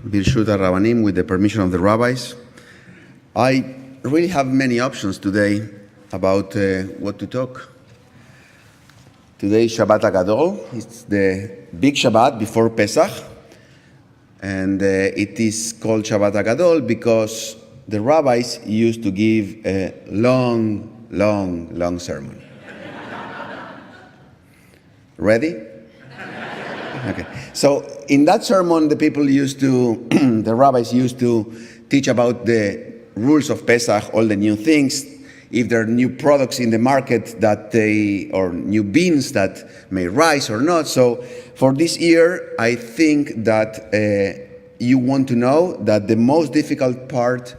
Birshut Rabbanim, with the permission of the rabbis. I really have many options today about what to talk. Today is Shabbat Agadol. It's the big Shabbat before Pesach. And it is called Shabbat Agadol because the rabbis used to give a long sermon. Ready? Okay. So in that sermon, the rabbis used to teach about the rules of Pesach, all the new things, if there are new products in the market or new beans that may rise or not. So for this year, I think that you want to know that the most difficult part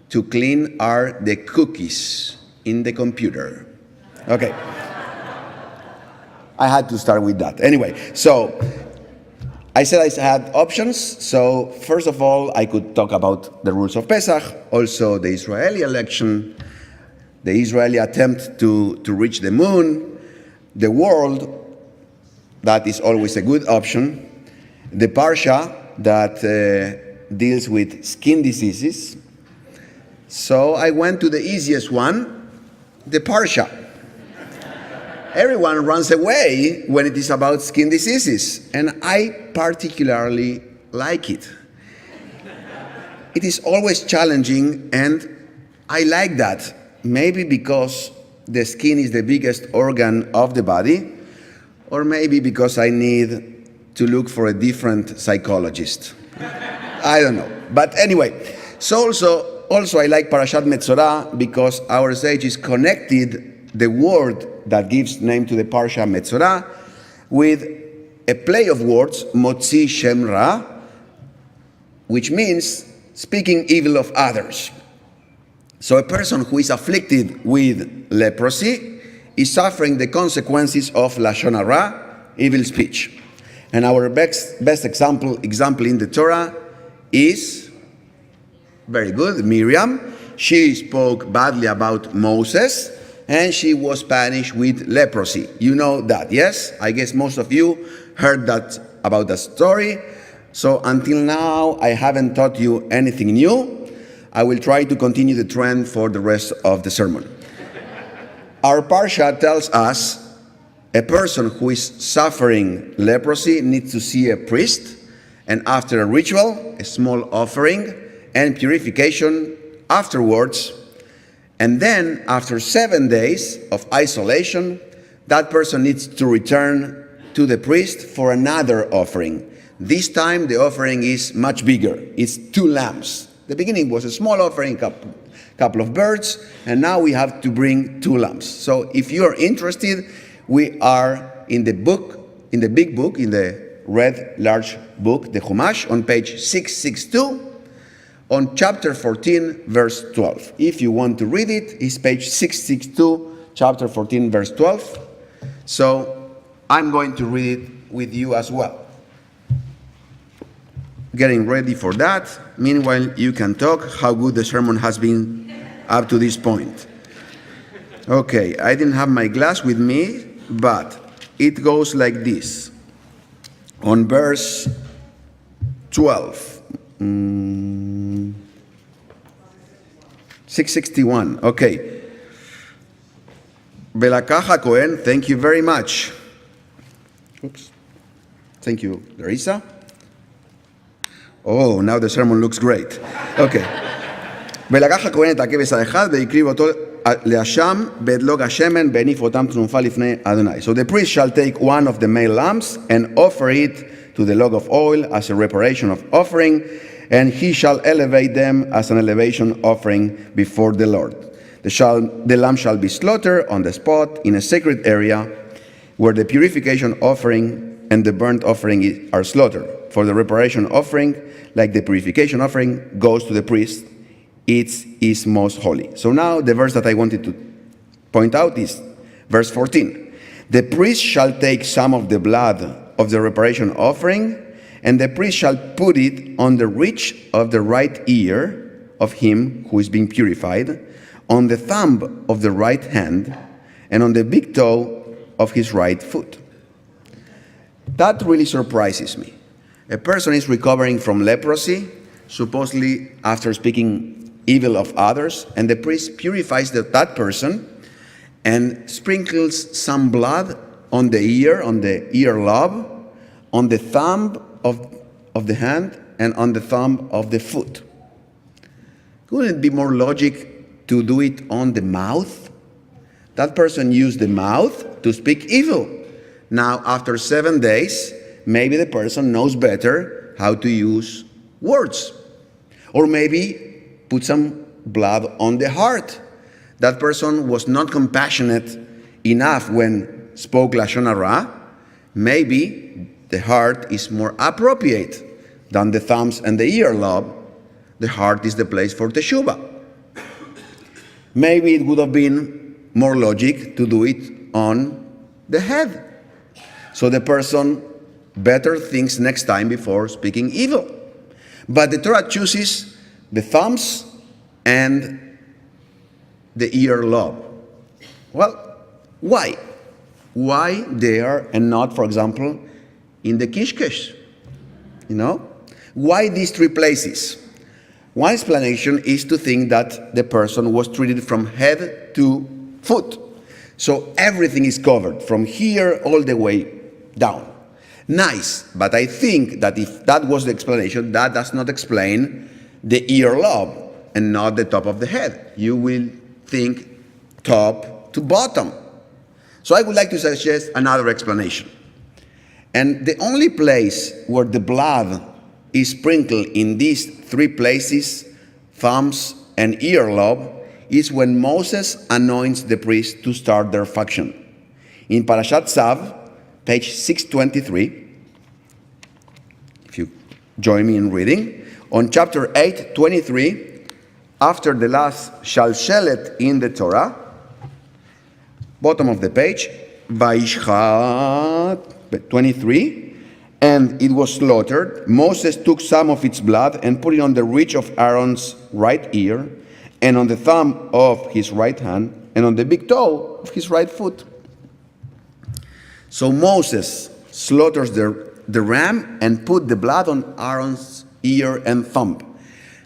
to clean are the cookies in the computer. Okay. I had to start with that. Anyway, so I said I had options. So first of all, I could talk about the rules of Pesach, also the Israeli election, the Israeli attempt to reach the moon, the world, that is always a good option, the Parsha that deals with skin diseases. So I went to the easiest one, the Parsha. Everyone runs away when it is about skin diseases, and I particularly like it. It is always challenging, and I like that. Maybe because the skin is the biggest organ of the body, or maybe because I need to look for a different psychologist. I don't know. But anyway, so also I like Parashat Metzorah because our sage is connected the word that gives name to the Parsha Metzorah with a play of words, Motzi Shem Ra, which means speaking evil of others. So a person who is afflicted with leprosy is suffering the consequences of Lashon Hara, evil speech. And our best example in the Torah is very good, Miriam. She spoke badly about Moses, and she was punished with leprosy. You know that, yes? I guess most of you heard about that story. So until now, I haven't taught you anything new. I will try to continue the trend for the rest of the sermon. Our Parsha tells us a person who is suffering leprosy needs to see a priest, and after a ritual, a small offering, and purification afterwards. And then, after 7 days of isolation, that person needs to return to the priest for another offering. This time, the offering is much bigger. It's 2 lambs. The beginning was a small offering, couple of birds, and now we have to bring 2 lambs. So if you are interested, we are in the big book, in the red large book, the Chumash, on page 662. On chapter 14, verse 12. If you want to read it, it's page 662, chapter 14, verse 12. So I'm going to read it with you as well. Getting ready for that. Meanwhile, you can talk how good the sermon has been up to this point. Okay, I didn't have my glass with me, but it goes like this. On verse 12. 661. Okay. Belakach Cohen, thank you very much. Oops. Thank you, Larissa. Oh, now the sermon looks great. Okay. ולקח הכהן את הכבש האחד והקריב אותו לאשם בדלוג השמן והניף אותם תנופה לפני אדוני. So the priest shall take one of the male lambs and offer it to the log of oil as a reparation of offering, and he shall elevate them as an elevation offering before the Lord. The lamb shall be slaughtered on the spot in a sacred area where the purification offering and the burnt offering are slaughtered. For the reparation offering, like the purification offering, goes to the priest. It is most holy. So now the verse that I wanted to point out is verse 14. The priest shall take some of the blood of the reparation offering, and the priest shall put it on the ridge of the right ear of him who is being purified, on the thumb of the right hand, and on the big toe of his right foot. That really surprises me, A person is recovering from leprosy, supposedly after speaking evil of others, and the priest purifies that person and sprinkles some blood on the ear lobe, on the thumb of the hand, and on the thumb of the foot. Wouldn't it be more logic to do it on the mouth? That person used the mouth to speak evil. Now, after 7 days, maybe the person knows better how to use words. Or maybe put some blood on the heart. That person was not compassionate enough when spoke Lashon Hara. Maybe the heart is more appropriate than the thumbs and the ear lobe. The heart is the place for teshuvah. Maybe it would have been more logic to do it on the head. So the person better thinks next time before speaking evil. But the Torah chooses the thumbs and the ear lobe. Well, why? Why there and not, for example, in the kishkesh? Why these 3 places? One explanation is to think that the person was treated from head to foot. So everything is covered from here all the way down. Nice, but I think that if that was the explanation, that does not explain the ear lobe and not the top of the head. You will think top to bottom. So I would like to suggest another explanation. And the only place where the blood is sprinkled in these 3 places, thumbs and ear lobe, is when Moses anoints the priest to start their function. In Parashat Tzav, page 623, if you join me in reading, on chapter 8, 23, after the last shalshelet in the Torah, bottom of the page, Vaishchat 23, and it was slaughtered. Moses took some of its blood and put it on the ridge of Aaron's right ear, and on the thumb of his right hand, and on the big toe of his right foot. So Moses slaughters the ram and put the blood on Aaron's ear and thumb.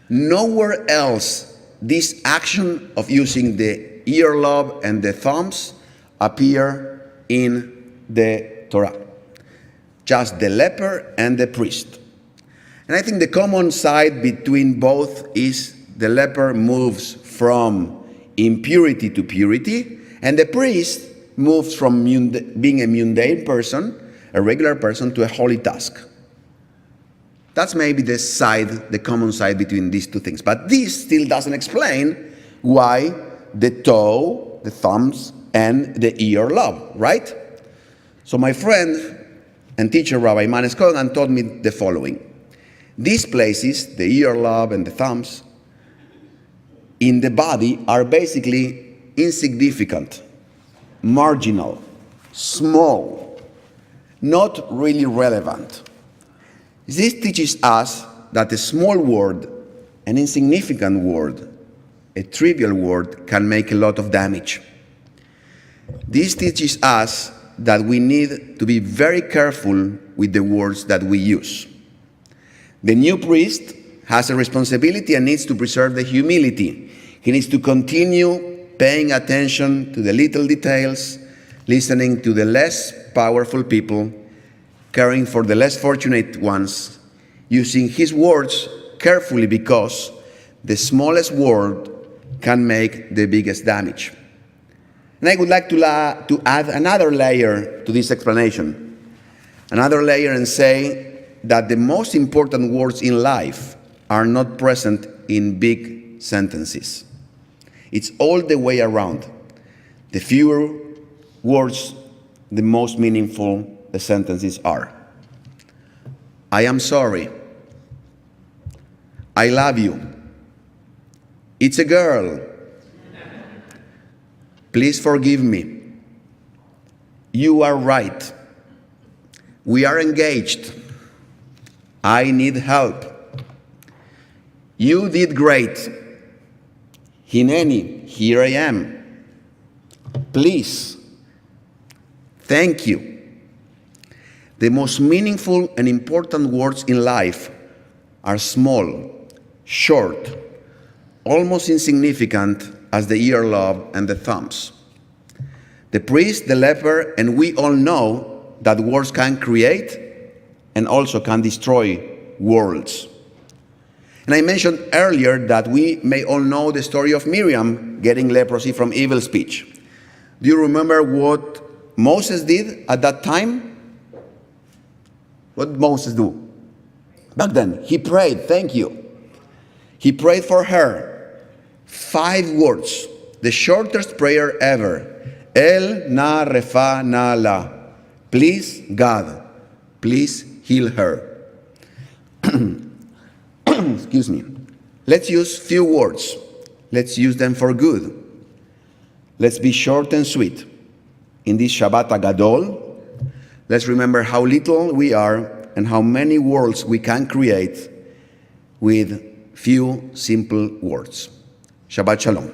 Nowhere else this action of using the ear lobe and the thumbs appear in the Torah. Just the leper and the priest. And I think the common side between both is the leper moves from impurity to purity, and the priest moves from being a mundane person, a regular person, to a holy task. That's maybe the common side between these 2 things. But this still doesn't explain why the toe, the thumbs, and the ear lobe, right? So my friend and teacher, Rabbi Manes Kogan, taught me the following. These places, the ear lobe and the thumbs, in the body are basically insignificant, marginal, small, not really relevant. This teaches us that a small word, an insignificant word, a trivial word can make a lot of damage. This teaches us that we need to be very careful with the words that we use. The new priest has a responsibility and needs to preserve the humility. He needs to continue paying attention to the little details, listening to the less powerful people, caring for the less fortunate ones, using his words carefully because the smallest word can make the biggest damage. And I would like to add another layer to this explanation. Another layer and say that the most important words in life are not present in big sentences. It's all the way around. The fewer words, the most meaningful the sentences are. I am sorry. I love you. It's a girl. Please forgive me. You are right. We are engaged. I need help. You did great. Hineni, here I am. Please. Thank you. The most meaningful and important words in life are small, short, almost insignificant as the ear lobe and the thumbs. The priest, the leper, and we all know that words can create and also can destroy worlds. And I mentioned earlier that we may all know the story of Miriam getting leprosy from evil speech. Do you remember what Moses did at that time? What did Moses do? Back then, he prayed, thank you. He prayed for her. 5 words, the shortest prayer ever. El na refa na la. Please, God, please heal her. Excuse me. Let's use few words. Let's use them for good. Let's be short and sweet. In this Shabbat Gadol, let's remember how little we are and how many worlds we can create with few simple words. Shabbat Shalom.